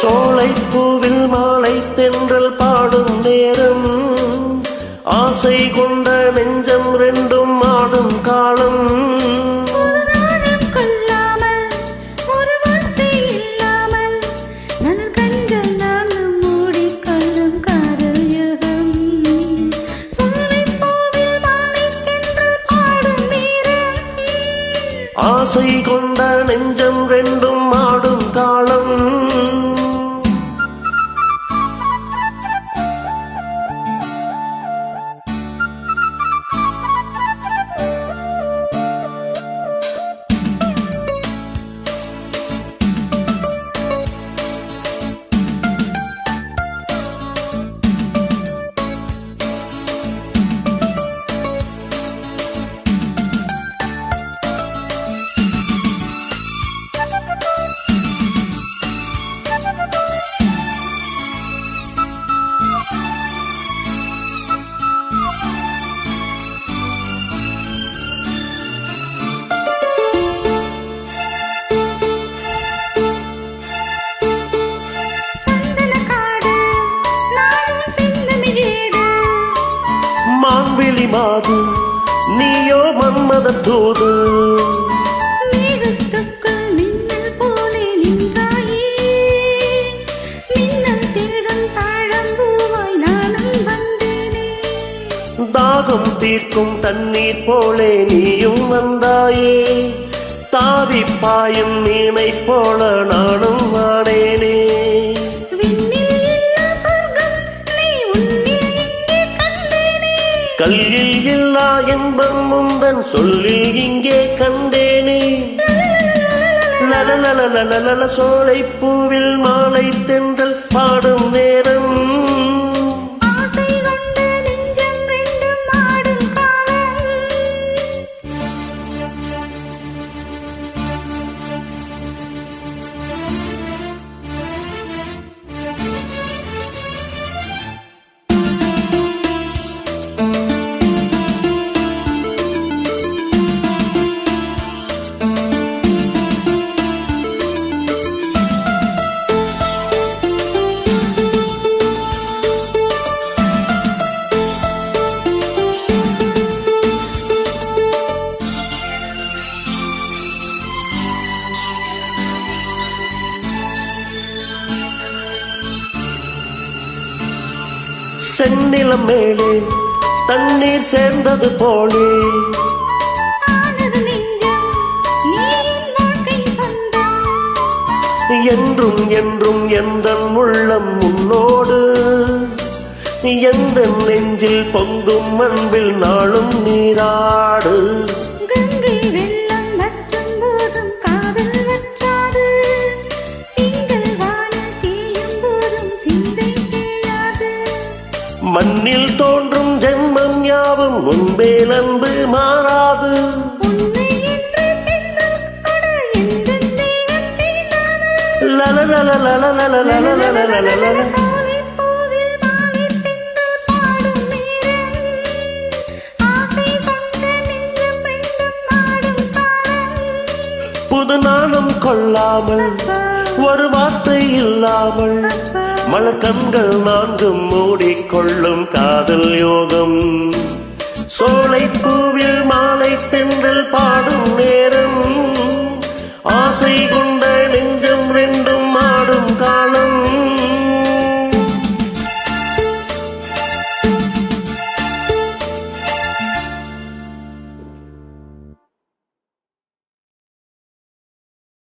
சோலைப்பூவில் மாலை தென்றல் பாடும் நேரம், ஆசை கொண்ட நெஞ்சம் ரெண்டும் ஆடும் காலம். ஆசை கொண்ட நெஞ்சம் ரெண்டும் ஆடும் காலம். மான்விழி மாது நீயோ மன்மத தூது, மேகத்துக்குள் மின்னல் போலே நின்றாயே, மின்னல் தேடும் தாழம்பூவாய் நானும் வந்தேனே. தாகம் தீர்க்கும் தண்ணீர் போலே நீயும் வந்தாயே, தாவி பாயும் மீனை போல நானும் வாடேனே. கல்லில் இல்லா என்பம் முந்தன் சொல்லில் இங்கே கண்டேனே. லலலலலலல சோலைப்பூவில் மாலை தென்றல் பாடும் நேரம், ஆசை கொண்ட நெஞ்சம் ரெண்டும் ஆடும் காலம். செந்நிலம் மேலே தண்ணீர் சேர்ந்தது போலே, ஆனது நெஞ்சம் நீ என் வாழ்க்கை சொந்தம். என்றும் என்றும் எந்தன் உள்ளம் உன்னோடு, எந்த நெஞ்சில் பொங்கும் அன்பில் நாளும் நீராடு. கங்கை வெள்ளம் வற்றும் போதும் காதல் வற்றாது, திங்கள் வானம் தேயும் போதும் சிந்தை தேயாது. மண்ணில் தோன்றும் ஜென்மம் யாவும் முன்பேல் அன்பு மாறாது. உன்னை என்று தென்றல் கொட எந்தன் தேகம் தீண்டாது. லலலலலலலலலலலலலல சோலைப்பூவில் மாலை தென்றல் பாடும் நேரம், ஆசை கொண்ட நெஞ்சம் ரெண்டும் ஆடும் காலம். புது நாணம் கொள்ளாமல் ஒரு வார்த்தை இல்லாமல், மலர் கண்கள் நான்கும் மூடிக்கொள்ளும் காதல் யோகம். சோலைப்பூவில் மாலை தென்றல் பாடும் நேரம், ஆசை கொண்ட